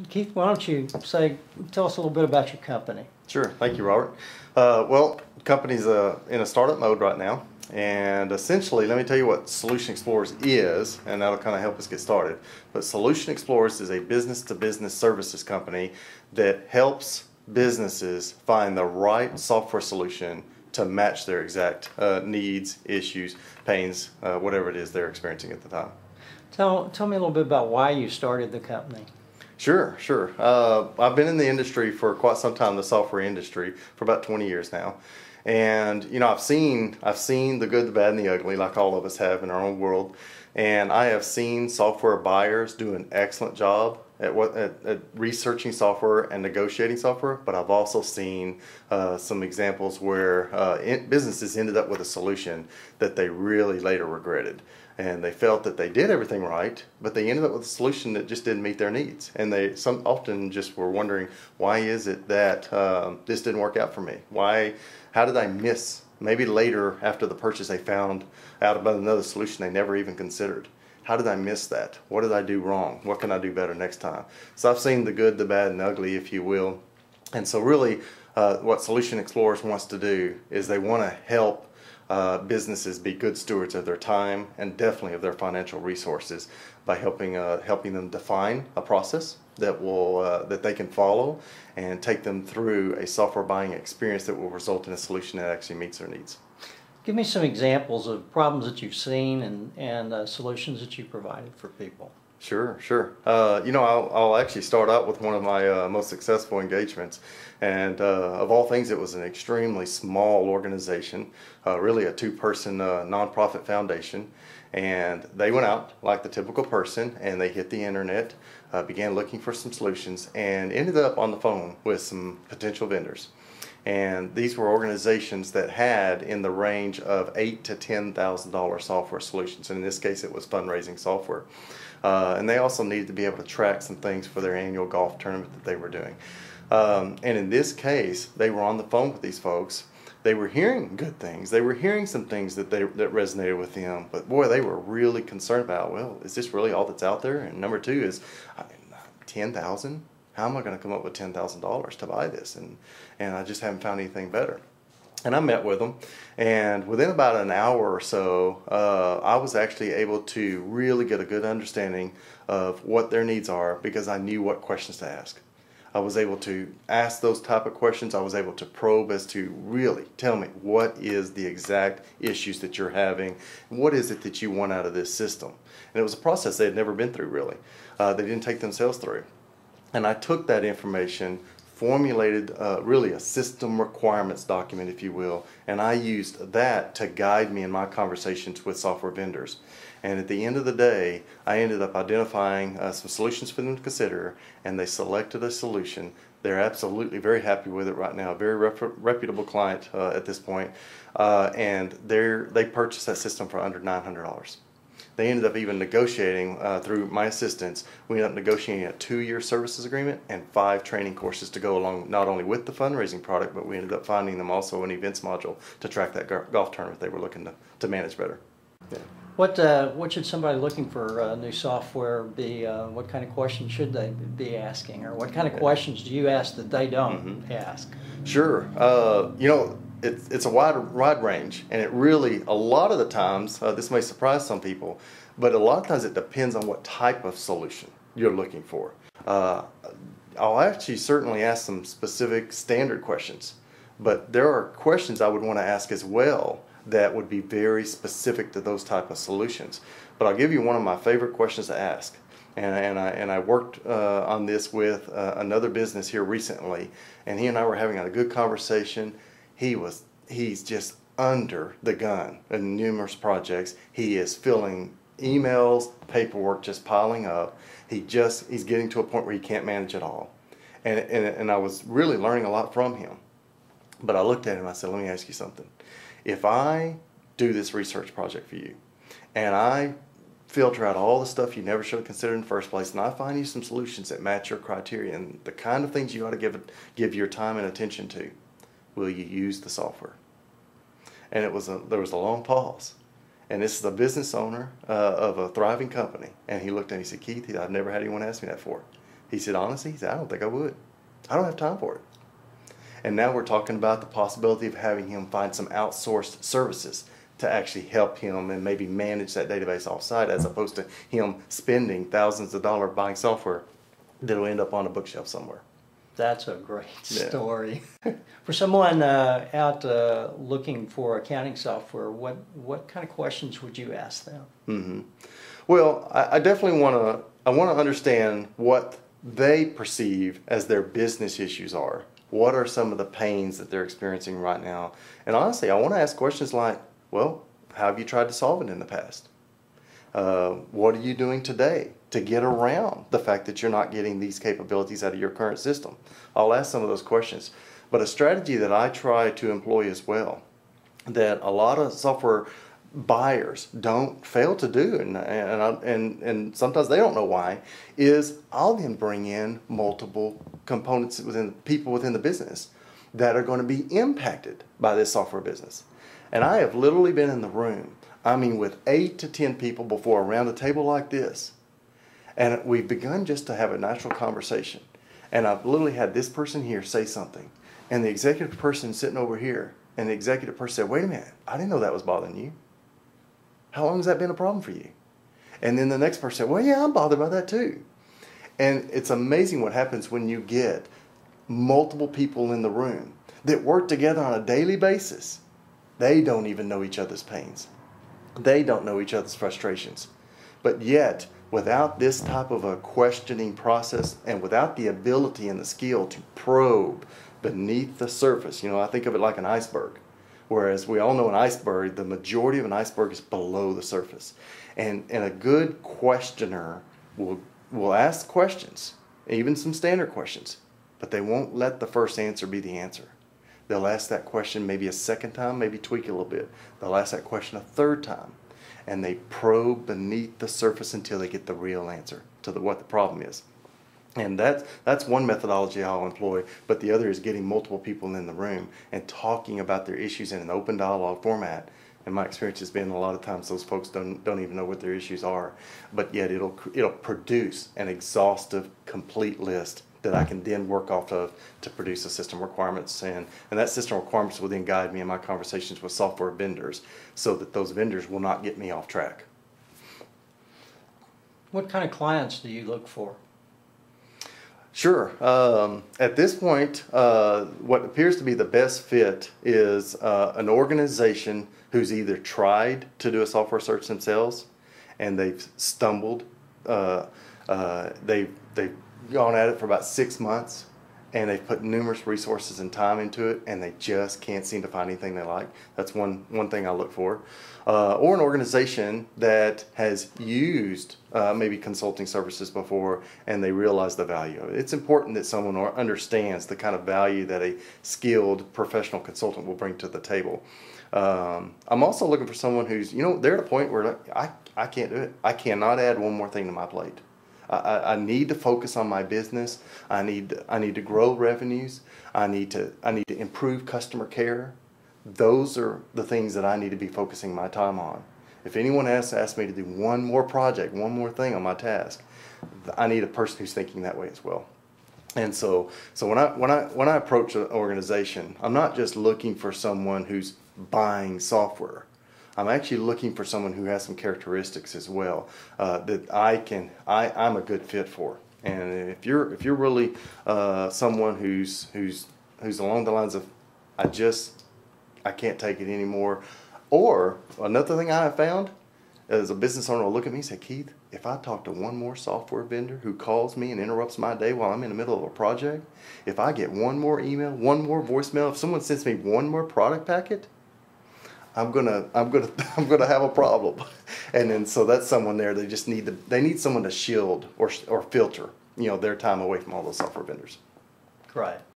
Keith, why don't you tell us a little bit about your company? Sure. Thank you, Robert. Well, the company's in a startup mode right now, and essentially, let me tell you what Solution Explorers is, and that'll kind of help us get started. But Solution Explorers is a business-to-business services company that helps businesses find the right software solution to match their exact needs, issues, pains, whatever it is they're experiencing at the time. Tell me a little bit about why you started the company. Sure, sure. I've been in the industry for quite some time, the software industry, for about 20 years now. And I've seen the good, the bad, and the ugly, like all of us have in our own world. And I have seen software buyers do an excellent job at researching software and negotiating software. But I've also seen some examples where businesses ended up with a solution that they really later regretted. And they felt that they did everything right, but they ended up with a solution that just didn't meet their needs. And they often just were wondering, why is it that this didn't work out for me? How did I miss? Maybe later after the purchase they found out about another solution they never even considered. How did I miss that? What did I do wrong? What can I do better next time? So I've seen the good, the bad, and the ugly, if you will. And so really what Solution Explorers wants to do is they want to help businesses be good stewards of their time and definitely of their financial resources by helping them define a process that they can follow and take them through a software buying experience that will result in a solution that actually meets their needs. Give me some examples of problems that you've seen and solutions that you provided for people. Sure, sure. I'll actually start out with one of my most successful engagements. And of all things, it was an extremely small organization, really a two-person nonprofit foundation. And they went out like the typical person, and they hit the internet, began looking for some solutions, and ended up on the phone with some potential vendors. And these were organizations that had in the range of $8,000 to $10,000 software solutions. And in this case, it was fundraising software. And they also needed to be able to track some things for their annual golf tournament that they were doing. And in this case, they were on the phone with these folks. They were hearing good things. They were hearing some things that resonated with them. But boy, they were really concerned about, well, is this really all that's out there? And number two is, $10,000? How am I going to come up with $10,000 to buy this? And I just haven't found anything better. And I met with them, and within about an hour or so, I was actually able to really get a good understanding of what their needs are because I knew what questions to ask. I was able to ask those type of questions. I was able to probe as to really tell me what is the exact issues that you're having, what is it that you want out of this system. And it was a process they had never been through really. They didn't take themselves through. And I took that information, formulated really a system requirements document, if you will, and I used that to guide me in my conversations with software vendors. And at the end of the day, I ended up identifying some solutions for them to consider, and they selected a solution. They're absolutely very happy with it right now, a very reputable client at this point, and they purchased that system for under $900. They ended up even negotiating through my assistance. We ended up negotiating a 2-year services agreement and 5 training courses to go along not only with the fundraising product, but we ended up finding them also an events module to track that golf tournament they were looking to manage better. Yeah. What should somebody looking for new software be? What kind of questions should they be asking, or what kind of questions do you ask that they don't ask? Sure. It's a wide range, and it really, a lot of the times, this may surprise some people, but a lot of times it depends on what type of solution you're looking for. I'll actually certainly ask some specific standard questions, but there are questions I would want to ask as well that would be very specific to those type of solutions. But I'll give you one of my favorite questions to ask. And I worked on this with another business here recently, and he and I were having a good conversation. He's just under the gun in numerous projects. He is filling emails, paperwork just piling up. He's getting to a point where he can't manage it all. And I was really learning a lot from him. But I looked at him and I said, let me ask you something. If I do this research project for you, and I filter out all the stuff you never should have considered in the first place, and I find you some solutions that match your criteria and the kind of things you ought to give your time and attention to, will you use the software? And there was a long pause. And this is a business owner of a thriving company. And he looked at me and he said, Keith, I've never had anyone ask me that before. He said, honestly, he said, I don't think I would. I don't have time for it. And now we're talking about the possibility of having him find some outsourced services to actually help him and maybe manage that database offsite, as opposed to him spending thousands of dollars buying software that'll end up on a bookshelf somewhere. That's a great Yeah. story. For someone out looking for accounting software, what kind of questions would you ask them? Mm-hmm. Well, I definitely want to understand what they perceive as their business issues are. What are some of the pains that they're experiencing right now? And honestly, I want to ask questions like, well, how have you tried to solve it in the past? What are you doing today to get around the fact that you're not getting these capabilities out of your current system? I'll ask some of those questions. But a strategy that I try to employ as well, that a lot of software buyers don't fail to do, and sometimes they don't know why, is I'll then bring in multiple components within people within the business that are going to be impacted by this software business. And I have literally been in the room, I mean, with 8 to 10 people before around a table like this, and we've begun just to have a natural conversation. And I've literally had this person here say something, and the executive person sitting over here, and the executive person said, wait a minute, I didn't know that was bothering you. How long has that been a problem for you? And then the next person said, well, yeah, I'm bothered by that too. And it's amazing what happens when you get multiple people in the room that work together on a daily basis. They don't even know each other's pains. They don't know each other's frustrations. But yet, without this type of a questioning process and without the ability and the skill to probe beneath the surface, I think of it like an iceberg. Whereas we all know an iceberg, the majority of an iceberg is below the surface. And a good questioner will ask questions, even some standard questions, but they won't let the first answer be the answer. They'll ask that question maybe a second time, maybe tweak it a little bit. They'll ask that question a third time, and they probe beneath the surface until they get the real answer to what the problem is. And that's one methodology I'll employ, but the other is getting multiple people in the room and talking about their issues in an open dialogue format. And my experience has been a lot of times those folks don't even know what their issues are, but yet it'll produce an exhaustive, complete list that I can then work off of to produce a system requirements, and that system requirements will then guide me in my conversations with software vendors so that those vendors will not get me off track. What kind of clients do you look for? Sure. At this point, what appears to be the best fit is an organization who's either tried to do a software search themselves and they've stumbled. They've gone at it for about 6 months and they've put numerous resources and time into it and they just can't seem to find anything they like. That's one thing I look for. Or an organization that has used maybe consulting services before and they realize the value of it. It's important that someone understands the kind of value that a skilled professional consultant will bring to the table. I'm also looking for someone who's, they're at a point where I can't do it. I cannot add one more thing to my plate. I need to focus on my business. I need to grow revenues. I need to improve customer care. Those are the things that I need to be focusing my time on. If anyone has to ask me to do one more project, one more thing on my task, I need a person who's thinking that way as well. And so when I approach an organization, I'm not just looking for someone who's buying software. I'm actually looking for someone who has some characteristics as well that I'm a good fit for. And if you're really someone who's along the lines of I can't take it anymore, or another thing I have found as a business owner will look at me and say, Keith, if I talk to one more software vendor who calls me and interrupts my day while I'm in the middle of a project, if I get one more email, one more voicemail, if someone sends me one more product packet, I'm gonna have a problem. And then so that's someone there. They need someone to shield or filter their time away from all those software vendors. Right.